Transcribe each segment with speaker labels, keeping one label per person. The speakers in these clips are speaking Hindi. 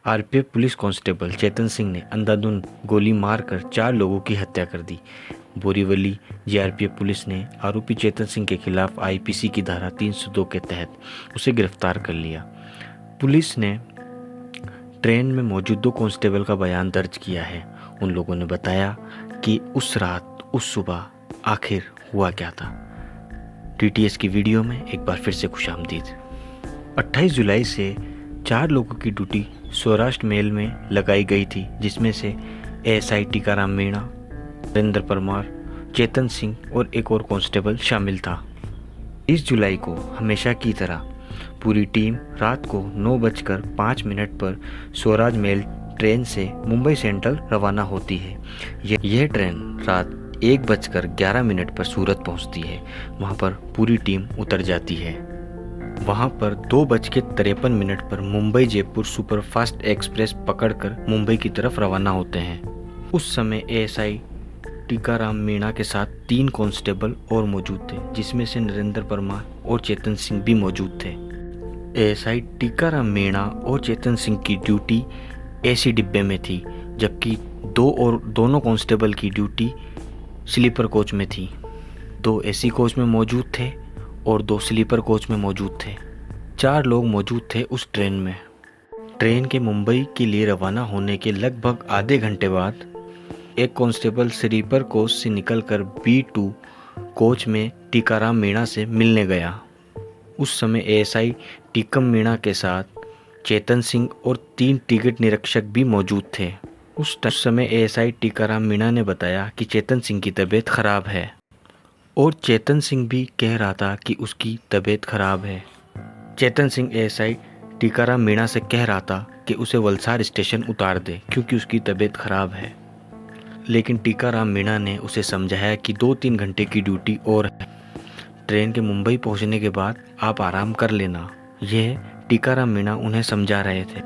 Speaker 1: RPF police constable Chetan Singh ने अंधाधुंध गोली मारकर 4 लोगों की हत्या कर दी। बोरीवली जीआरपीएफ पुलिस ने आरोपी चेतन सिंह के खिलाफ आईपीसी की धारा 302 के तहत उसे गिरफ्तार कर लिया। पुलिस ने ट्रेन में मौजूद 2 कांस्टेबल का बयान दर्ज किया है। उन लोगों ने बताया कि उस रात उस सुबह आखिर हुआ क्या था। टीटीएस की वीडियो में एक बार फिर से खुशामदीद। 28 जुलाई से 4 लोगों की ड्यूटी सौराष्ट्र मेल में लगाई गई थी, जिसमें से एएसआई टीकाराम मीणा, नरेंद्र परमार, चेतन सिंह और एक और कांस्टेबल शामिल था। 30 जुलाई को हमेशा की तरह पूरी टीम रात को 9:05 पर स्वराज मेल ट्रेन से मुंबई सेंट्रल रवाना होती है। यह ट्रेन रात 1:11 पर सूरत पहुंचती है। वहां पर पूरी टीम उतर जाती है। वहां पर 2:53 पर मुंबई जयपुर सुपरफास्ट एक्सप्रेस पकड़कर मुंबई की तरफ रवाना होते हैं। उस समय एएसआई टीकाराम मीणा के साथ 3 कांस्टेबल और मौजूद थे, जिसमें से नरेंद्र परमार और चेतन सिंह भी मौजूद थे। एएसआई टीकाराम मीणा और चेतन सिंह की ड्यूटी एसी डिब्बे में थी, जबकि दोनों कांस्टेबल की ड्यूटी स्लीपर कोच में थी। 2 एसी कोच में मौजूद थे और 2 स्लीपर कोच में मौजूद थे। 4 लोग मौजूद थे उस ट्रेन में। ट्रेन के मुंबई के लिए रवाना होने के लगभग आधे घंटे बाद एक कांस्टेबल स्लीपर कोच से निकलकर B2 कोच में टीकाराम मीणा से मिलने गया। उस समय एएसआई टीकम मीणा के साथ चेतन सिंह और 3 टिकट निरीक्षक भी मौजूद थे। उस समय एएसआई टीकाराम मीणा ने बताया कि चेतन सिंह की तबीयत खराब है और चेतन सिंह भी कह रहा था कि उसकी तबीयत खराब है। चेतन सिंह एएसआई टीकाराम मीणा से कह रहा था कि उसे वलसाड स्टेशन उतार दे क्योंकि उसकी तबीयत खराब है, लेकिन टीकाराम मीणा ने उसे समझाया कि 2-3 घंटे की ड्यूटी और है। ट्रेन के मुंबई पहुंचने के बाद आप आराम कर लेना। यह टीकाराम मीणा उन्हें समझा रहे थे,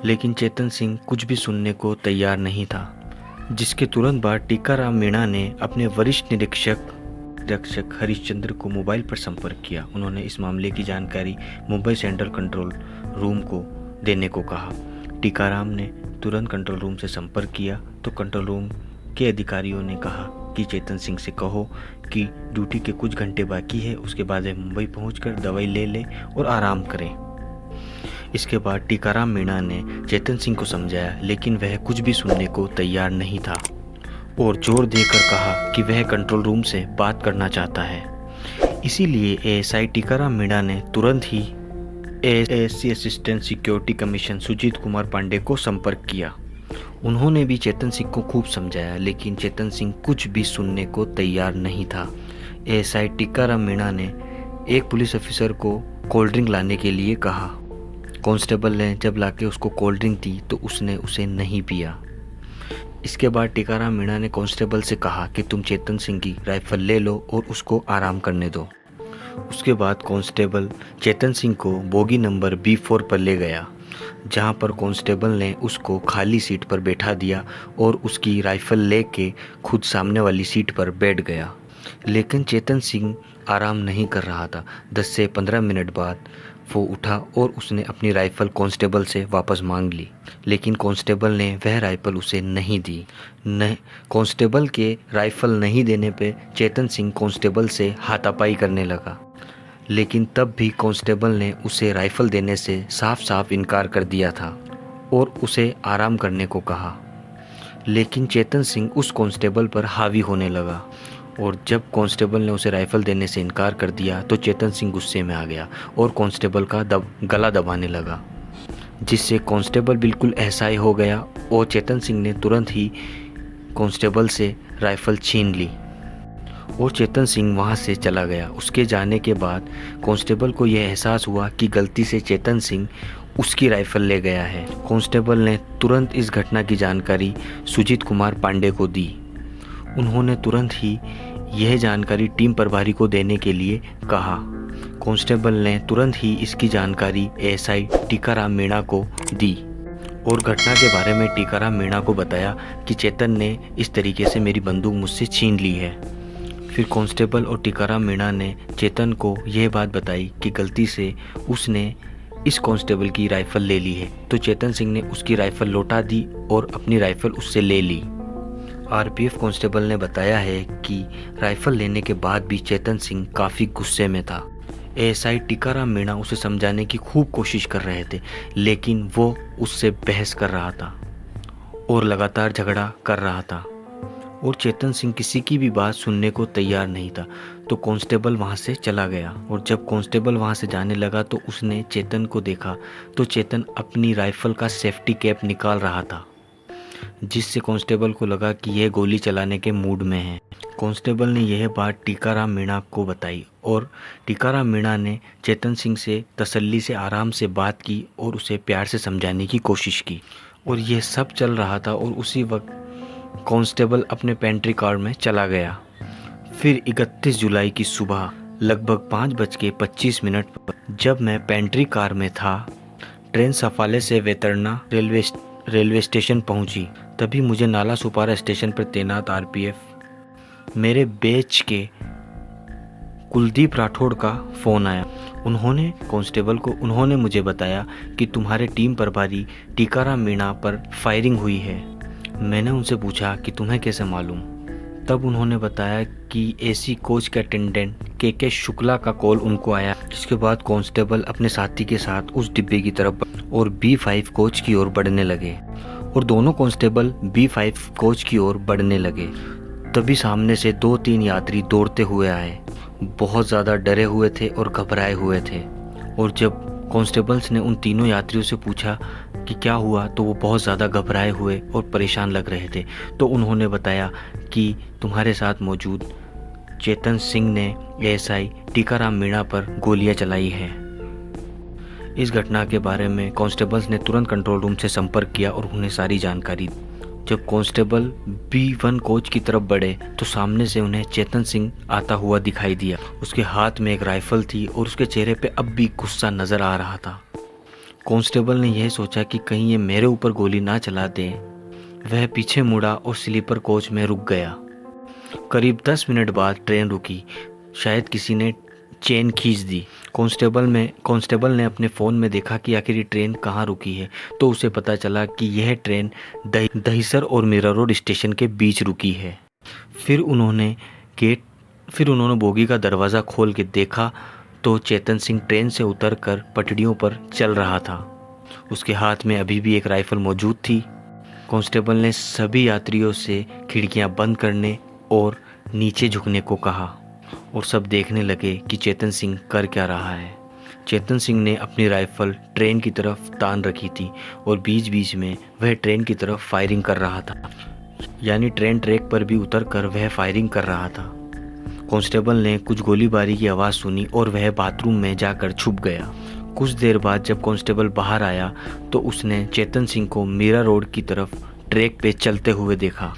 Speaker 1: लेकिन चेतन सिंह कुछ भी सुनने को तैयार नहीं था। जिसके तुरंत बाद टीकाराम मीणा ने अपने वरिष्ठ निरीक्षक हरिश्चंद्र को मोबाइल पर संपर्क किया। उन्होंने इस मामले की जानकारी मुंबई सेंट्रल कंट्रोल रूम को देने को कहा। टीकाराम ने तुरंत कंट्रोल रूम से संपर्क किया तो कंट्रोल रूम के अधिकारियों ने कहा कि चेतन सिंह से कहो कि ड्यूटी के कुछ घंटे बाकी है, उसके बाद वे मुंबई पहुंचकर दवाई ले लें और आराम करें। इसके बाद टीकाराम मीणा ने चेतन सिंह को समझाया, लेकिन वह कुछ भी सुनने को तैयार नहीं था और जोर देकर कहा कि वह कंट्रोल रूम से बात करना चाहता है। इसीलिए एएसआई टीकाराम मीणा ने तुरंत ही ASC assistant security commission Sujeet Kumar Pandey को संपर्क किया। उन्होंने भी चेतन सिंह को खूब समझाया, लेकिन चेतन सिंह कुछ भी सुनने को तैयार नहीं था। एएसआई टीकाराम मीणा ने एक पुलिस ऑफिसर को कोल्ड ड्रिंक लाने के लिए कहा। कांस्टेबल ने जब लाके उसको कोल्ड ड्रिंक दी तो उसने उसे नहीं पिया। इसके बाद टीकाराम मीणा ने कांस्टेबल से कहा कि तुम चेतन सिंह की राइफल ले लो और उसको आराम करने दो। उसके बाद कांस्टेबल चेतन सिंह को बोगी नंबर B4 पर ले गया, जहां पर कांस्टेबल ने उसको खाली सीट पर बैठा दिया और उसकी राइफल लेके खुद सामने वाली सीट पर बैठ गया। लेकिन चेतन सिंह आराम नहीं कर रहा था। 10 से 15 मिनट बाद वो उठा और उसने अपनी राइफल कांस्टेबल से वापस मांग ली, लेकिन कांस्टेबल ने वह राइफल उसे नहीं दी। कांस्टेबल के राइफल नहीं देने पे चेतन सिंह कांस्टेबल से हाथापाई करने लगा, लेकिन तब भी कांस्टेबल ने उसे राइफल देने से साफ साफ इनकार कर दिया था और उसे आराम करने को कहा। लेकिन चेतन सिंह उस कांस्टेबल पर हावी होने लगा और जब कांस्टेबल ने उसे राइफल देने से इनकार कर दिया तो चेतन सिंह गुस्से में आ गया और कांस्टेबल का गला दबाने लगा, जिससे कांस्टेबल बिल्कुल असहाय हो गया और चेतन सिंह ने तुरंत ही कांस्टेबल से राइफल छीन ली और चेतन सिंह वहां से चला गया। उसके जाने के बाद कांस्टेबल को यह एहसास हुआ कि गलती से चेतन सिंह उसकी राइफल ले गया है। कांस्टेबल ने तुरंत इस घटना की जानकारी सुजीत कुमार पांडे को दी। उन्होंने तुरंत ही यह जानकारी टीम प्रभारी को देने के लिए कहा। कांस्टेबल ने तुरंत ही इसकी जानकारी एएसआई टीकाराम मीणा को दी और घटना के बारे में टीकाराम मीणा को बताया कि चेतन ने इस तरीके से मेरी बंदूक मुझसे छीन ली है। फिर कांस्टेबल और टीकाराम मीणा ने चेतन को यह बात बताई कि गलती से उसने इस कांस्टेबल की राइफल ले ली है। तो चेतन सिंह ने उसकी राइफल लौटा दी और अपनी राइफल उससे ले ली। आरपीएफ कांस्टेबल ने बताया है कि राइफल लेने के बाद भी चेतन सिंह काफ़ी गुस्से में था। एएसआई टीकाराम मीणा उसे समझाने की खूब कोशिश कर रहे थे, लेकिन वो उससे बहस कर रहा था और लगातार झगड़ा कर रहा था और चेतन सिंह किसी की भी बात सुनने को तैयार नहीं था। तो कांस्टेबल वहाँ से चला गया और जब कांस्टेबल वहाँ से जाने लगा तो उसने चेतन को देखा तो चेतन अपनी राइफल का सेफ्टी कैप निकाल रहा था, जिससे कांस्टेबल को लगा कि यह गोली चलाने के मूड में है। कांस्टेबल ने यह बात टीकाराम मीणा को बताई और टीकाराम मीणा ने चेतन सिंह से तसल्ली से आराम से बात की और उसे प्यार से समझाने की कोशिश की। और यह सब चल रहा था और उसी वक्त कांस्टेबल अपने पेंट्री कार में चला गया। फिर 31 जुलाई की सुबह लगभग 5:25 पर जब मैं पेंट्री कार में था, ट्रेन सफाले से वेतरना रेलवे स्टेशन पहुंची। तभी मुझे नाला सुपारा स्टेशन पर तैनात आरपीएफ मेरे बैच के कुलदीप राठौड़ का फ़ोन आया। उन्होंने मुझे बताया कि तुम्हारे टीम प्रभारी टीकाराम मीणा पर फायरिंग हुई है। मैंने उनसे पूछा कि तुम्हें कैसे मालूम। तब उन्होंने बताया कि एसी कोच के अटेंडेंट के शुक्ला का कॉल उनको आया, जिसके बाद कांस्टेबल अपने साथी के साथ उस डिब्बे की तरफ और B5 कोच की ओर बढ़ने लगे और दोनों कांस्टेबल B5 कोच की ओर बढ़ने लगे। तभी सामने से 2-3 यात्री दौड़ते हुए आए। बहुत ज़्यादा डरे हुए थे और घबराए हुए थे और जब कांस्टेबल्स ने उन तीनों यात्रियों से पूछा कि क्या हुआ तो वो बहुत ज़्यादा घबराए हुए और परेशान लग रहे थे। तो उन्होंने बताया कि तुम्हारे साथ मौजूद चेतन सिंह ने एएसआई टीकाराम मीणा पर गोलियां चलाई हैं। इस घटना के बारे में कांस्टेबल्स ने तुरंत कंट्रोल रूम से संपर्क किया और उन्हें सारी जानकारी दी। जब कांस्टेबल B1 कोच की तरफ बढ़े तो सामने से उन्हें चेतन सिंह आता हुआ दिखाई दिया। उसके हाथ में एक राइफल थी और उसके चेहरे पे अब भी गुस्सा नज़र आ रहा था। कांस्टेबल ने यह सोचा कि कहीं ये मेरे ऊपर गोली ना चला दे। वह पीछे मुड़ा और स्लीपर कोच में रुक गया। करीब 10 मिनट बाद ट्रेन रुकी। शायद किसी ने चेन खींच दी। कांस्टेबल ने अपने फ़ोन में देखा कि आखिर ये ट्रेन कहाँ रुकी है। तो उसे पता चला कि यह ट्रेन दहिसर और मीरा रोड स्टेशन के बीच रुकी है। फिर उन्होंने बोगी का दरवाज़ा खोल के देखा तो चेतन सिंह ट्रेन से उतरकर पटड़ियों पर चल रहा था। उसके हाथ में अभी भी एक राइफल मौजूद थी। कांस्टेबल ने सभी यात्रियों से खिड़कियां बंद करने और नीचे झुकने को कहा और सब देखने लगे कि चेतन सिंह कर क्या रहा है। चेतन सिंह ने अपनी राइफल ट्रेन की तरफ तान रखी थी और बीच बीच में वह ट्रेन की तरफ फायरिंग कर रहा था, यानी ट्रेन ट्रैक पर भी उतरकर वह फायरिंग कर रहा था। कांस्टेबल ने कुछ गोलीबारी की आवाज़ सुनी और वह बाथरूम में जाकर छुप गया। कुछ देर बाद जब कांस्टेबल बाहर आया तो उसने चेतन सिंह को मीरा रोड की तरफ ट्रैक पे चलते हुए देखा।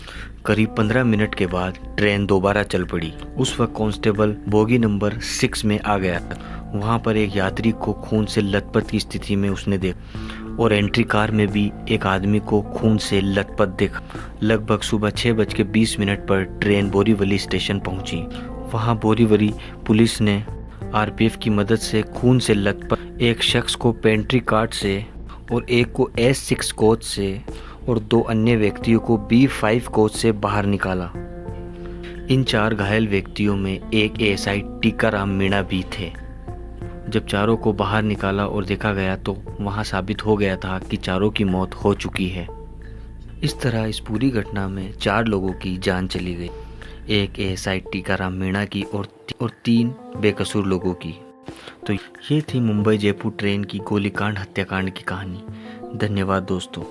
Speaker 1: करीब 15 मिनट के बाद ट्रेन दोबारा चल पड़ी। उस वक्त कांस्टेबल बोगी नंबर 6 में आ गया। वहाँ पर एक यात्री को खून से लथपथ की स्थिति में उसने देखा और एंट्री कार में भी एक आदमी को खून से लथपथ देखा। लगभग सुबह 6:20 पर ट्रेन बोरीवली स्टेशन पहुंची। वहाँ बोरीवली पुलिस ने आरपीएफ की मदद से खून से लथपथ एक शख्स को पेंट्री कार से और एक को S6 कोच से और 2 अन्य व्यक्तियों को B5 कोच से बाहर निकाला। इन 4 घायल व्यक्तियों में एक एएसआई टीकाराम मीणा भी थे। जब चारों को बाहर निकाला और देखा गया तो वहां साबित हो गया था कि चारों की मौत हो चुकी है। इस तरह इस पूरी घटना में 4 लोगों की जान चली गई, एक एएसआई टीकाराम मीणा की और 3 बेकसूर लोगों की। तो ये थी मुंबई जयपुर ट्रेन की गोलीकांड हत्याकांड की कहानी। धन्यवाद दोस्तों।